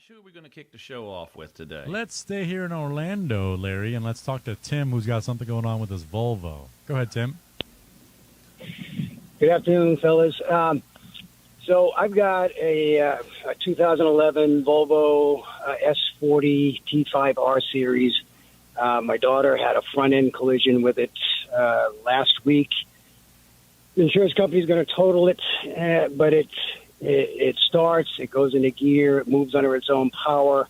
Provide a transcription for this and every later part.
Gosh, who are we going to kick the show off with today? Let's stay here in Orlando, Larry, and let's talk to Tim, who's got something going on with his Volvo. Go ahead, Tim. Good afternoon, fellas. So I've got a 2011 Volvo S40 T5R Series. My daughter had a front-end collision with it last week. The insurance company's going to total it, but it starts, it goes into gear, it moves under its own power,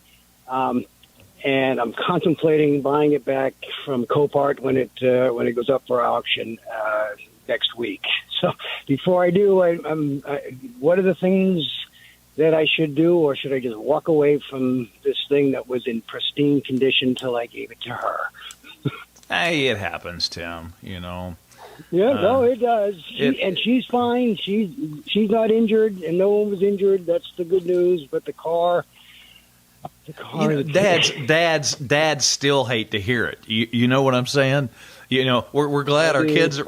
and I'm contemplating buying it back from Copart when it goes up for auction next week. So before I do, what are the things that I should do, or should I just walk away from this thing that was in pristine condition till I gave it to her? Hey, it happens, Tim, you know. Yeah, no, it does. And she's fine. She's not injured, and no one was injured. That's the good news. But the car. You know, dads still hate to hear it. You know what I'm saying? You know, we're glad our kids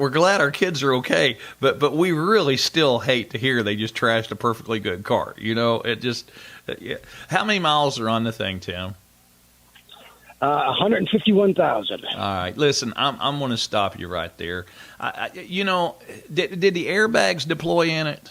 are okay, but we really still hate to hear they just trashed a perfectly good car. You know, it just. Yeah. How many miles are on the thing, Tim? 151,000. All right, listen, I'm going to stop you right there. You know, did the airbags deploy in it?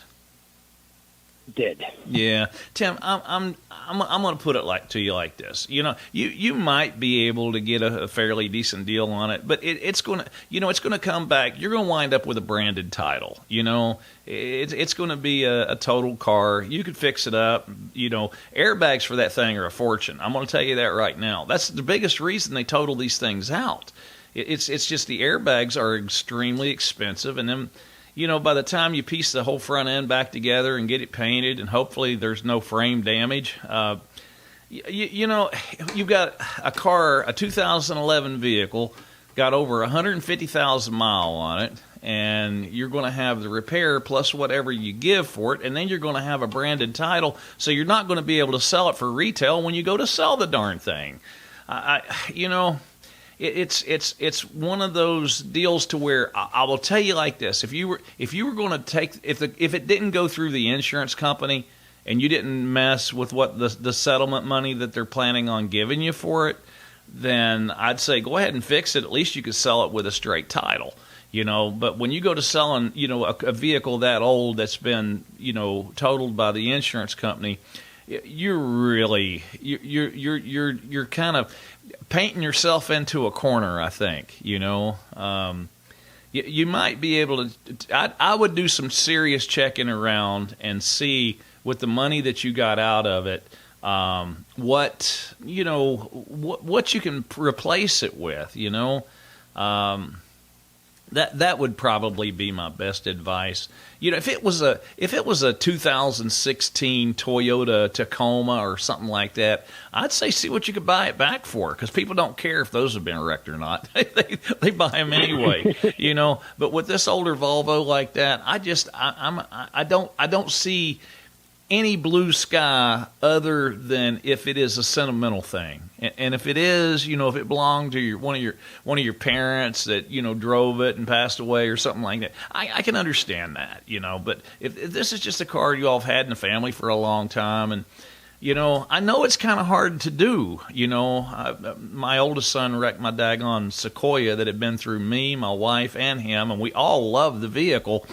Did. Yeah, Tim, I'm going to put it to you like this. You know, you might be able to get a fairly decent deal on it, but it's going to come back. You're going to wind up with a branded title. You know, it's going to be a total car. You could fix it up. You know, airbags for that thing are a fortune. I'm going to tell you that right now. That's the biggest reason they total these things out. It's just the airbags are extremely expensive, and then. You know, by the time you piece the whole front end back together and get it painted, and hopefully there's no frame damage, you know, you've got a car, a 2011 vehicle, got over 150,000 miles on it, and you're going to have the repair plus whatever you give for it, and then you're going to have a branded title, so you're not going to be able to sell it for retail when you go to sell the darn thing. You know. It's one of those deals to where I will tell you like this: if you were going to take if it didn't go through the insurance company and you didn't mess with what the settlement money that they're planning on giving you for it, then I'd say go ahead and fix it. At least you could sell it with a straight title, you know. But when you go to selling, you know, a vehicle that old that's been, you know, totaled by the insurance company, you're kind of painting yourself into a corner, I think. You know, you might be able to. I would do some serious checking around and see with the money that you got out of it, what you can replace it with. You know, that would probably be my best advice. You know, if it was a 2016 Toyota Tacoma or something like that, I'd say see what you could buy it back for, because people don't care if those have been wrecked or not. they buy them anyway, you know. But with this older Volvo like that, I don't see any blue sky other than if it is a sentimental thing. And if it is, you know, if it belonged to one of your parents that, you know, drove it and passed away or something like that, I can understand that, you know. But if this is just a car you all have had in the family for a long time, and, you know, I know it's kind of hard to do, you know. My oldest son wrecked my daggone Sequoia that had been through me, my wife, and him, and we all loved the vehicle,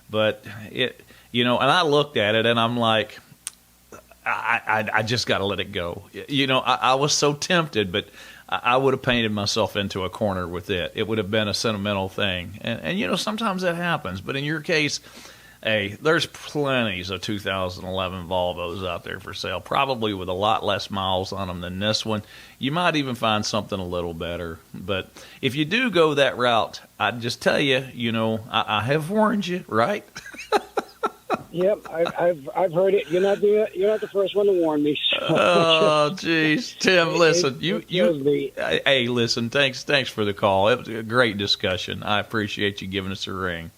but it... You know, and I looked at it, and I'm like, I just got to let it go. You know, I was so tempted, but I would have painted myself into a corner with it. It would have been a sentimental thing. And you know, sometimes that happens. But in your case, hey, there's plenties of 2011 Volvos out there for sale, probably with a lot less miles on them than this one. You might even find something a little better. But if you do go that route, I'd just tell you, you know, I have warned you, right? Yep, I've heard it. You're not the first one to warn me. So. Oh, jeez, Tim, listen, Hey, listen, thanks for the call. It was a great discussion. I appreciate you giving us a ring.